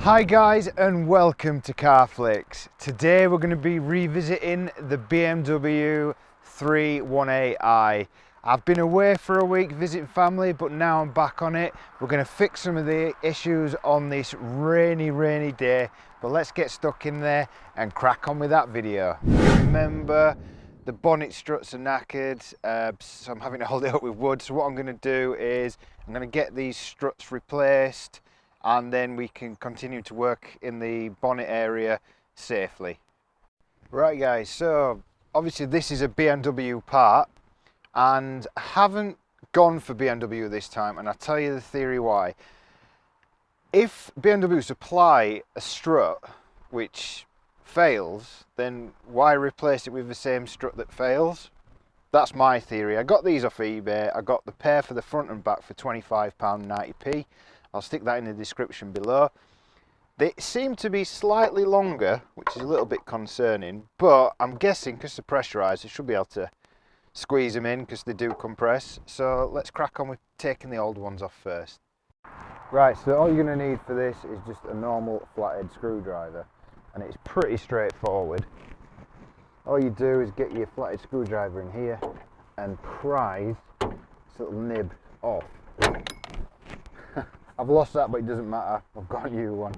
Hi guys and welcome to Car Flicks. Today we're going to be revisiting the BMW 318i. I've been away for a week visiting family, but now I'm back on it. We're going to fix some of the issues on this rainy day, but let's get stuck in there and crack on with that video. You remember the bonnet struts are knackered, so I'm having to hold it up with wood. So what I'm going to do is I'm going to get these struts replaced, and then we can continue to work in the bonnet area safely. Right guys, so obviously this is a BMW part, and I haven't gone for BMW this time, and I'll tell you the theory why. If BMW supply a strut which fails, then why replace it with the same strut that fails? That's my theory. I got these off eBay. I got the pair for the front and back for £25.90p. I'll stick that in the description below. They seem to be slightly longer, which is a little bit concerning, but I'm guessing because they're pressurised, I should be able to squeeze them in because they do compress. So let's crack on with taking the old ones off first. Right, so all you're going to need for this is just a normal flathead screwdriver, and it's pretty straightforward. All you do is get your flathead screwdriver in here and prise this little nib off. I've lost that, but it doesn't matter, I've got a new one.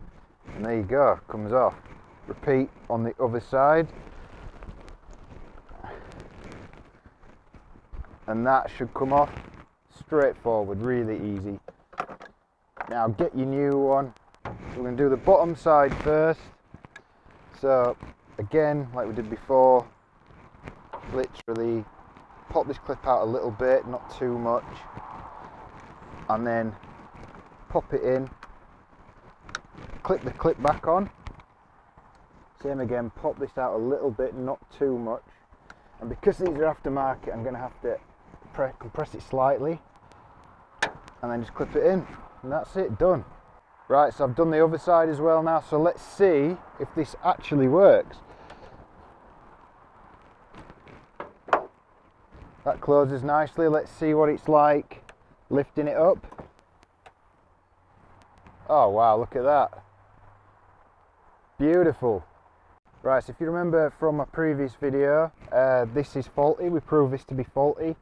And there you go, comes off. Repeat on the other side. And that should come off straightforward, really easy. Now get your new one. So we're going to do the bottom side first. So again, like we did before, literally pop this clip out a little bit, not too much, and then pop it in, clip the clip back on, same again, pop this out a little bit, not too much, and because these are aftermarket I'm going to have to compress it slightly and then just clip it in, and that's it, done. Right, so I've done the other side as well now, so let's see if this actually works. That closes nicely. Let's see what it's like lifting it up. Oh wow, look at that. Beautiful. Right, so if you remember from my previous video, this is faulty. We proved this to be faulty.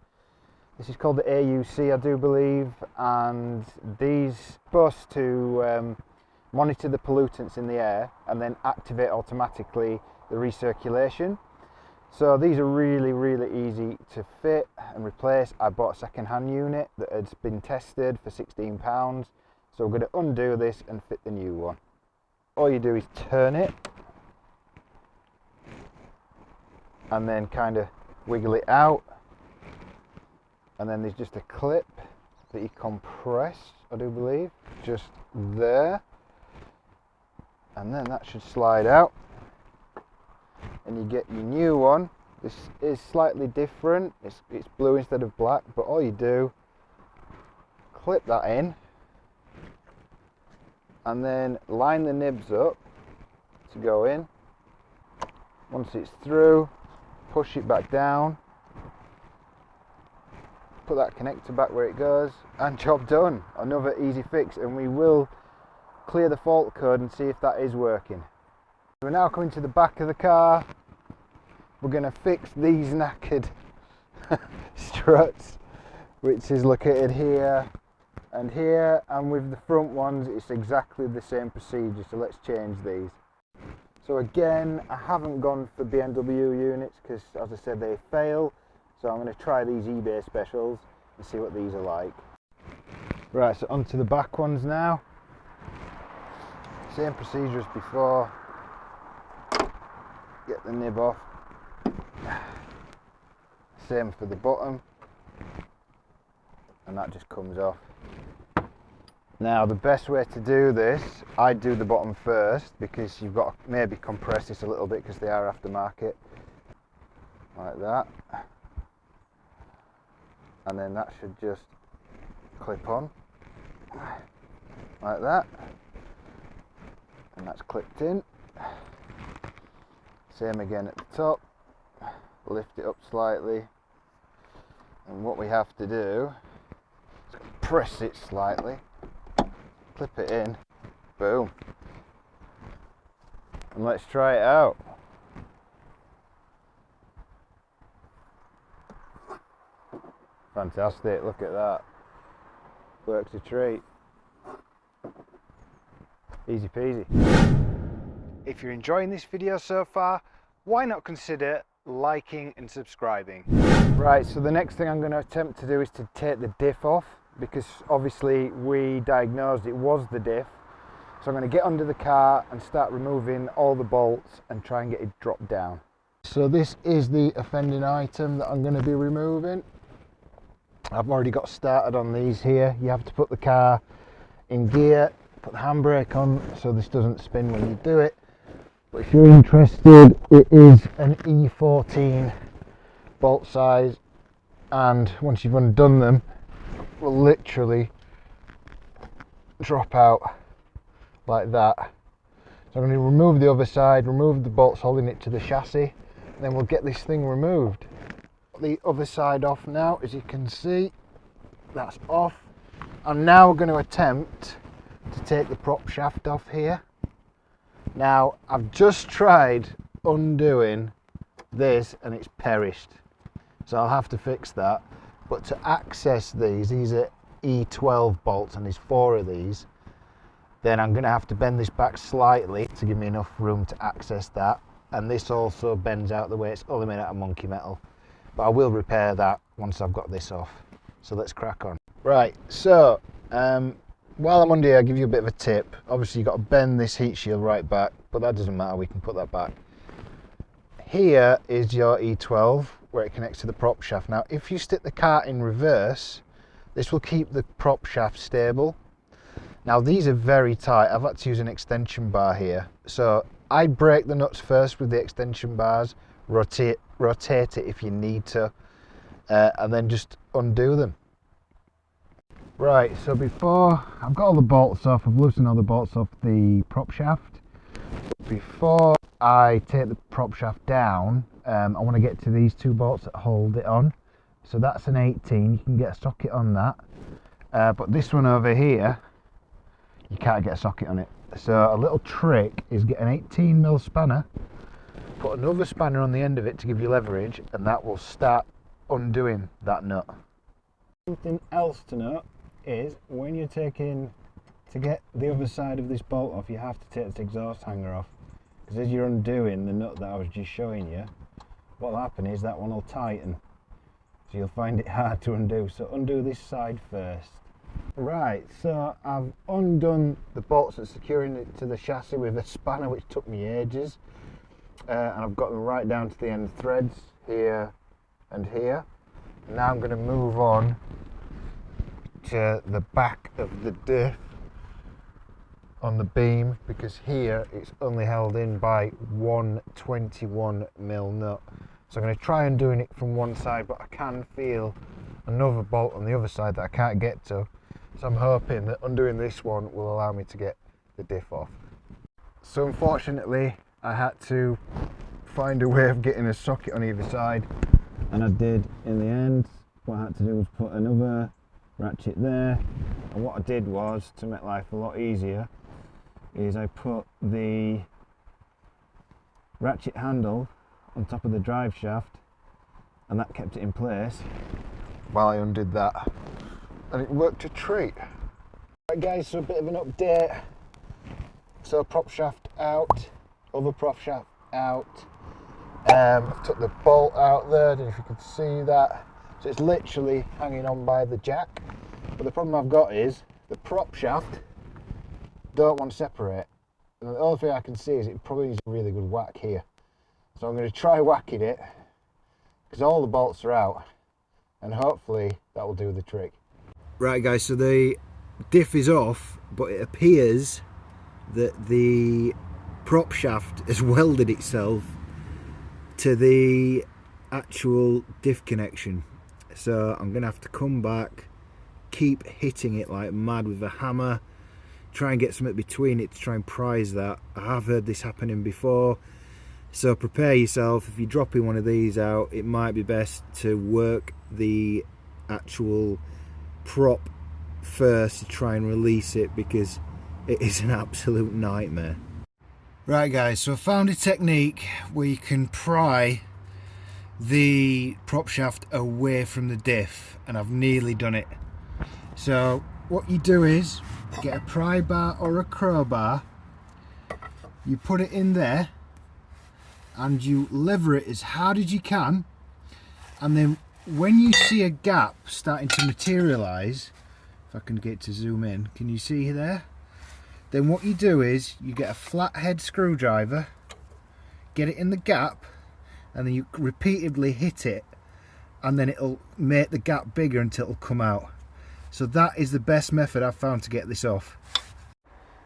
This is called the AUC, I do believe, and these are supposed to monitor the pollutants in the air and then activate automatically the recirculation. So these are really easy to fit and replace. I bought a second-hand unit that had been tested for £16. So we're going to undo this and fit the new one. All you do is turn it and then kind of wiggle it out, and then there's just a clip that you compress, I do believe, just there, and then that should slide out and you get your new one. This is slightly different, it's blue instead of black, but all you do, clip that in and then line the nibs up to go in. Once it's through, push it back down, put that connector back where it goes, and job done. Another easy fix, and we will clear the fault code and see if that is working. We're now coming to the back of the car. We're going to fix these knackered struts, which is located here and here, and with the front ones it's exactly the same procedure, so let's change these. So again, I haven't gone for BMW units because, as I said, they fail, so I'm going to try these eBay specials and see what these are like. Right, so onto the back ones now. Same procedure as before. Get the nib off. Same for the bottom, and that just comes off. Now the best way to do this, I do the bottom first because you've got to maybe compress this a little bit because they are aftermarket, like that, and then that should just clip on like that, and that's clipped in. Same again at the top, lift it up slightly, and what we have to do is press it slightly, clip it in, boom, and let's try it out. Fantastic, look at that. Works a treat. Easy peasy. If you're enjoying this video so far, why not consider liking and subscribing? Right, so the next thing I'm going to attempt to do is to take the diff off, because obviously we diagnosed it was the diff. So I'm going to get under the car and start removing all the bolts and try and get it dropped down. So this is the offending item that I'm going to be removing. I've already got started on these here. You have to put the car in gear, put the handbrake on so this doesn't spin when you do it. But if you're interested, it is an E14 bolt size, and once you've undone them, it will literally drop out like that. So I'm going to remove the other side, remove the bolts holding it to the chassis, and then we'll get this thing removed. The other side off now, as you can see, that's off. And now we're going to attempt to take the prop shaft off here. Now I've just tried undoing this and it's perished, so I'll have to fix that. But to access these are E12 bolts and there's 4 of these. Then I'm going to have to bend this back slightly to give me enough room to access that, and this also bends out the way. It's only made out of monkey metal, but I will repair that once I've got this off. So let's crack on. Right, so while I'm under here, I'll give you a bit of a tip. Obviously you've got to bend this heat shield right back, but that doesn't matter, we can put that back. Here is your E12 where it connects to the prop shaft. Now if you stick the car in reverse, this will keep the prop shaft stable. Now these are very tight. I've had to use an extension bar here. So I break the nuts first with the extension bars, rotate it if you need to, and then just undo them. Right, so before, I've got all the bolts off, I've loosened all the bolts off the prop shaft. Before I take the prop shaft down, I want to get to these 2 bolts that hold it on. So that's an 18, you can get a socket on that. But this one over here, you can't get a socket on it. So a little trick is get an 18mm spanner, put another spanner on the end of it to give you leverage, and that will start undoing that nut. Something else to note is when you're taking, to get the other side of this bolt off, you have to take this exhaust hanger off, because as you're undoing the nut that I was just showing you, what will happen is that one will tighten, so you'll find it hard to undo. So undo this side first. Right, so I've undone the bolts that's securing it to the chassis with a spanner, which took me ages, and I've got them right down to the end threads here and here. Now I'm going to move on to the back of the diff on the beam, because here it's only held in by one 21mm nut. So I'm going to try and doing it from one side, but I can feel another bolt on the other side that I can't get to. So I'm hoping that undoing this one will allow me to get the diff off. So unfortunately I had to find a way of getting a socket on either side, and I did in the end. What I had to do was put another ratchet there, and what I did was, to make life a lot easier, is I put the ratchet handle on top of the drive shaft, and that kept it in place while I undid that, and it worked a treat. Right guys, so a bit of an update. So prop shaft out, other prop shaft out. Took the bolt out there, I don't know if you can see that. So it's literally hanging on by the jack. But the problem I've got is the prop shaft don't want to separate. And the only thing I can see is it probably needs a really good whack here. So I'm going to try whacking it, because all the bolts are out, and hopefully that will do the trick. Right guys, so the diff is off, but it appears that the prop shaft has welded itself to the actual diff connection. So I'm going to have to come back, keep hitting it like mad with a hammer, try and get something between it to try and prise that. I have heard this happening before, so prepare yourself. If you're dropping one of these out, it might be best to work the actual prop first to try and release it, because it is an absolute nightmare. Right guys, so I found a technique where you can pry the prop shaft away from the diff, and I've nearly done it. So what you do is get a pry bar or a crowbar, you put it in there and you lever it as hard as you can, and then when you see a gap starting to materialise, if I can get to zoom in, can you see there? Then what you do is you get a flathead screwdriver, get it in the gap, and then you repeatedly hit it, and then it'll make the gap bigger until it'll come out. So that is the best method I've found to get this off.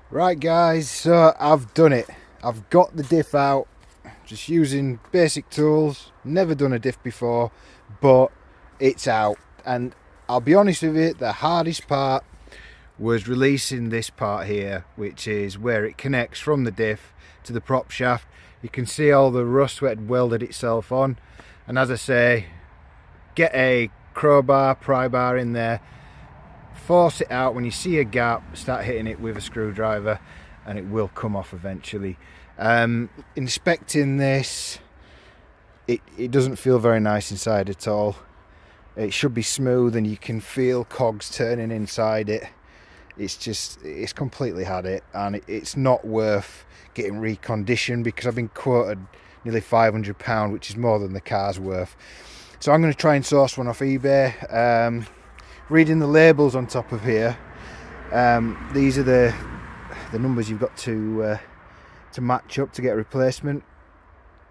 Right guys, so I've done it. I've got the diff out, just using basic tools. Never done a diff before, but it's out. And I'll be honest with you, the hardest part was releasing this part here, which is where it connects from the diff to the prop shaft. You can see all the rust where it welded itself on, and as I say, get a crowbar, pry bar in there, force it out. When you see a gap, start hitting it with a screwdriver and it will come off eventually. Inspecting this, it doesn't feel very nice inside at all. It should be smooth and you can feel cogs turning inside it. It's completely had it, and it's not worth getting reconditioned because I've been quoted nearly £500, which is more than the car's worth. So I'm going to try and source one off eBay. Reading the labels on top of here, these are the numbers you've got to match up to get a replacement.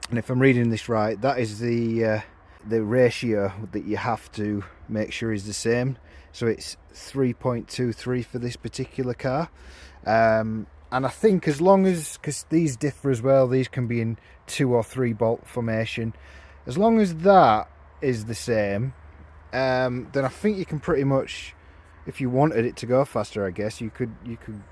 And if I'm reading this right, that is the ratio that you have to make sure is the same. So it's 3.23 for this particular car, and I think as long as, because these differ as well, these can be in 2 or 3 bolt formation, as long as that is the same, then I think you can pretty much, if you wanted it to go faster, I guess you could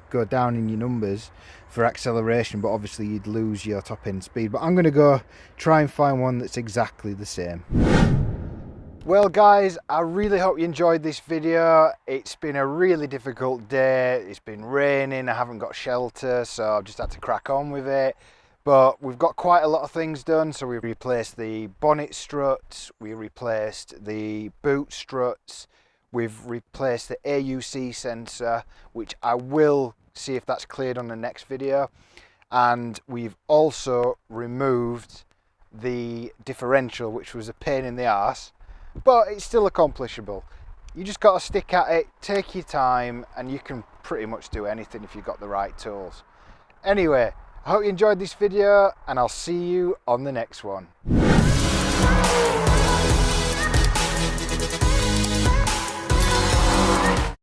go down in your numbers for acceleration, but obviously you'd lose your top end speed. But I'm going to go try and find one that's exactly the same. Well guys, I really hope you enjoyed this video. It's been a really difficult day. It's been raining, I haven't got shelter, so I've just had to crack on with it. But we've got quite a lot of things done. So we replaced the bonnet struts, we replaced the boot struts, we've replaced the AUC sensor, which I will see if that's cleared on the next video. And we've also removed the differential, which was a pain in the arse. But it's still accomplishable. You just got to stick at it, take your time, and you can pretty much do anything if you've got the right tools. Anyway, I hope you enjoyed this video, and I'll see you on the next one.